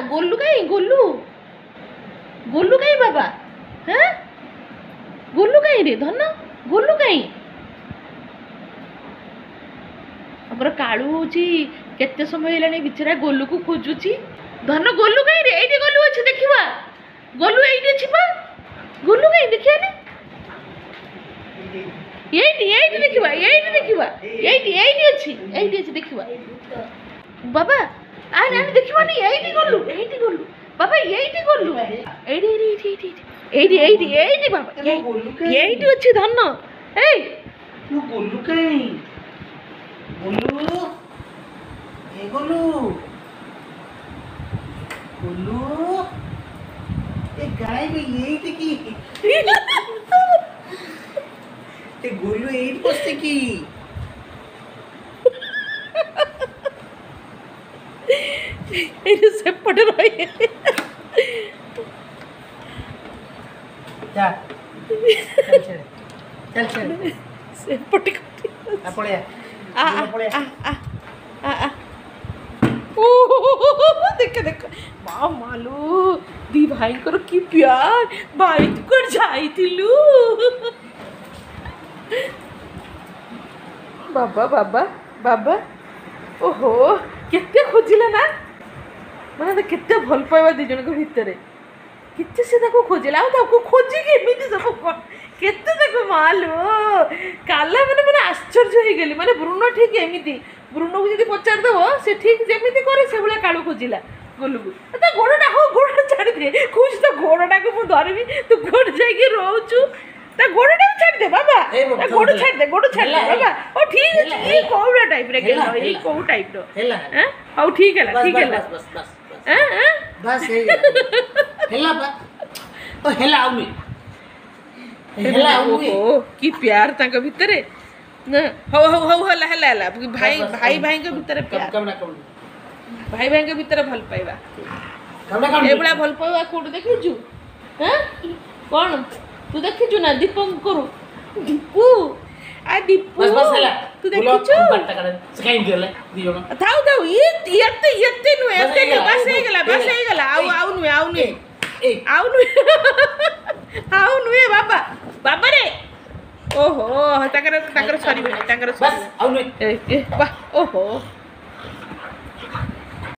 गोलू कहीं गोलू गोलू कहीं बाबा हाँ गोलू कहीं रे धन गोलू कहीं हमर कालू होची केते समय हेलानी बिचरा गोलू को खोजुची धन गोलू कहीं रे एठी गोलू अछि देखिबा गोलू एठी अछि बा गोलू कहीं देखिया ने एठी देखिबा एठी अछि देखिबा बाबा आ ना देखिबा नहीं एठी गोलू बाबा एठी गोलू एठी बाबा एठी अछि धन ए तू गोलू कहीं गोलू ए गोलू गोलू ए गाय में यही देखी ए गोलू यही बसते की एठी सेपट रही जा चल सेपट पड़े देख माँ मालू दी भाई करो की प्यार भाई तू कर जाइथिलु बाबा बाबा बाबा ओहो केते खोजिला ना माने केते भल पाइबा दी जन को भितरे केते से ताको खोजिला आ ताको खोजी के एमिति सब केते देखो मालो काला मैंने आश्चर्य हो गली माने ब्रुनो ठीक एमिति ब्रुनो को जदी पचार दबो से ठीक जेमिति करे से भला कालू खोजिला गोलू को ता गोड़टा हो गोड़ छाड़ी दे खुश तो गोड़टा को मु धरबी तू गोड़ जाई के रहउचू ता गोड़टा छाड़ दे बाबा गोड़ छाड़ दे बाबा ओ ठीक है ई कोउडा टाइप रे गेलो ई कोउ टाइप रो हैं औ ठीक है बस हैं बस हेला बा ओ हेला आउनी हेला आउनी ओ की प्यार ताका भितरे न हो हला भाई के भितरे प्यार कम भाई के भितरे भल पाइबा ए बड़ा भल पाइबा कोड देखिजु हैं कोन तू देखिजु ना दीपक करू दीपू आ दीपू बस हेला तू देखिजु बंटा करे सकाई दिले दियो ना थाउ ये नु बस हे गला आउ नु बाबा रे ओहो ताकर सरी बस आउ नु ए ओहो